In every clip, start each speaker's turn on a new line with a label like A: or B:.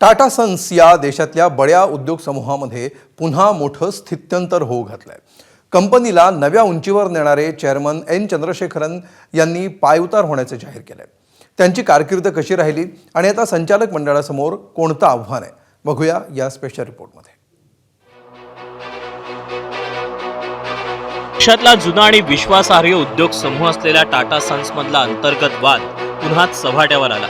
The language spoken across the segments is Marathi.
A: टाटा सन्स या देशातल्या बड्या उद्योग समूहामध्ये पुन्हा मोठं स्थित्यंतर होऊ घातलंय। कंपनीला नव्या उंचीवर नेणारे चेअरमन एन चंद्रशेखरन यांनी पायउतार होण्याचे जाहीर केलंय। त्यांची कारकीर्द कशी राहिली आणि आता संचालक मंडळासमोर कोणतं आव्हान आहे, बघूया या स्पेशल रिपोर्टमध्ये।
B: देशातला जुना आणि विश्वासार्ह उद्योग समूह असलेल्या टाटा सन्स मधला अंतर्गत वाद पुन्हा चव्हाट्यावर आला।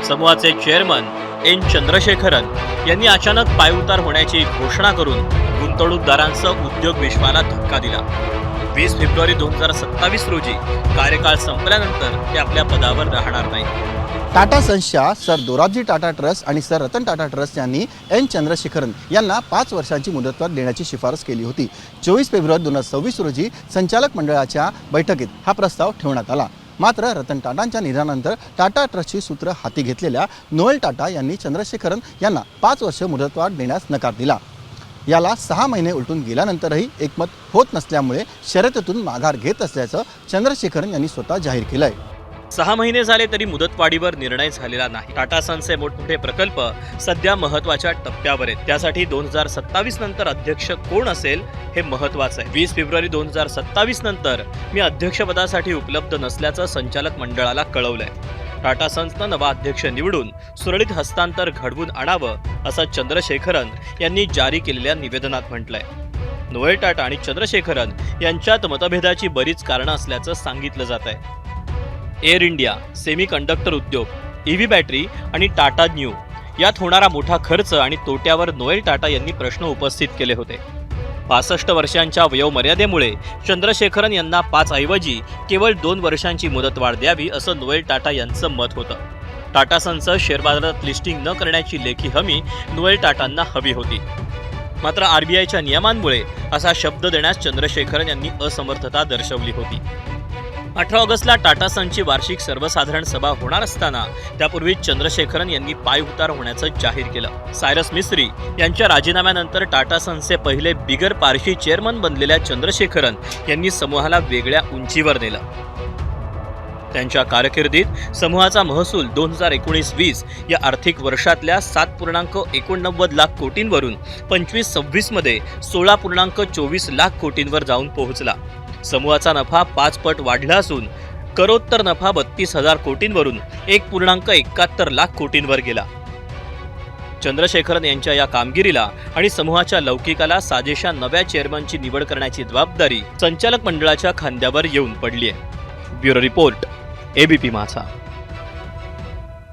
B: समूहाचे चेअरमन एन चंद्रशेखरन यांनी अचानक पायउतार होण्याची घोषणा करून गुंतवणूकदारांसह उद्योग विश्वाला धक्का दिला। 20 फेब्रुवारी 2027 रोजी कार्यकाळ संपल्यानंतर ते आपल्या पदावर राहणार नाहीत।
C: टाटा सन्सच्या सर दोराबजी टाटा ट्रस्ट आणि सर रतन टाटा ट्रस्ट यांनी एन चंद्रशेखरन यांना 5 वर्षांची मुदतवाढ देण्याची शिफारस केली होती। 24 फेब्रुवारी 2026 रोजी संचालक मंडळाच्या बैठकीत हा प्रस्ताव ठेवण्यात आला। मात्र रतन टाटांच्या निधनानंतर टाटा ट्रस्टची सूत्र हाती घेतलेल्या नोएल टाटा यांनी चंद्रशेखरन यांना 5 वर्ष मुदतवाढ देण्यास नकार दिला। याला 6 महिने उलटून गेल्यानंतरही एकमत होत नसल्यामुळे शर्यतीतून माघार घेत असल्याचं चंद्रशेखरन यांनी स्वतः जाहीर केलंय।
B: 6 महिने झाले तरी मुदतवाढीवर निर्णय झालेला नाही। टाटा सन्सचे मोठमोठे प्रकल्प सध्या महत्त्वाच्या टप्प्यावर आहेत। त्यासाठी 2027 नंतर अध्यक्ष कोण असेल हे महत्त्वाचं आहे। 20 फेब्रुवारी 2027 नंतर मी अध्यक्षपदासाठी उपलब्ध नसल्याचं संचालक मंडळाला कळवलंय। टाटा सन्सनं नवा अध्यक्ष निवडून सुरळीत हस्तांतर घडवून आणावं असं चंद्रशेखरन यांनी जारी केलेल्या निवेदनात म्हटलंय। नोएल टाटा आणि चंद्रशेखरन यांच्यात मतभेदाची बरीच कारणं असल्याचं सांगितलं जात आहे। एअर इंडिया, सेमीकंडक्टर उद्योग, ईव्ही बॅटरी आणि टाटा न्यू यात होणारा मोठा खर्च आणि तोट्यावर नोएल टाटा यांनी प्रश्न उपस्थित केले होते। 65 वर्षांच्या वयोमर्यादेमुळे चंद्रशेखरन यांना 5 ऐवजी केवळ 2 वर्षांची मुदतवाढ द्यावी असं नोएल टाटा यांचं मत होतं। टाटा सन्सचं शेअर बाजारात लिस्टिंग न करण्याची लेखी हमी नोएल टाटांना हवी होती। मात्र आरबीआयच्या नियमांमुळे असा शब्द देण्यास चंद्रशेखरन यांनी असमर्थता दर्शवली होती। 18 ऑगस्टला टाटा सन्सची वार्षिक सर्वसाधारण सभा होणार असताना त्यापूर्वी चंद्रशेखरन यांनी पायउतार होण्याचं जाहीर केलं। सायरस मिस्त्री यांच्या राजीनाम्यानंतर टाटा सन्सचे पहिले बिगर पारशी चेअरमन बनलेल्या चंद्रशेखरन यांनी समूहाला वेगळ्या उंचीवर नेलं। त्यांच्या कारकिर्दीत समूहाचा महसूल 2019-20 या आर्थिक वर्षातल्या 7.89 लाख कोटींवरून 25-26 मध्ये 16.24 लाख कोटींवर जाऊन पोहोचला। समूहाचा नफा 5 पट वाढला असून करोत्तर नफा 32,000 कोटींवरून 1.71 लाख कोटींवर गेला। चंद्रशेखरन यांच्या या कामगिरीला आणि समूहाच्या लौकिकाला साजेशा नव्या चेअरमनची निवड करण्याची जबाबदारी संचालक मंडळाच्या खांद्यावर येऊन पडली आहे। ब्युरो रिपोर्ट, एबीपी माझा।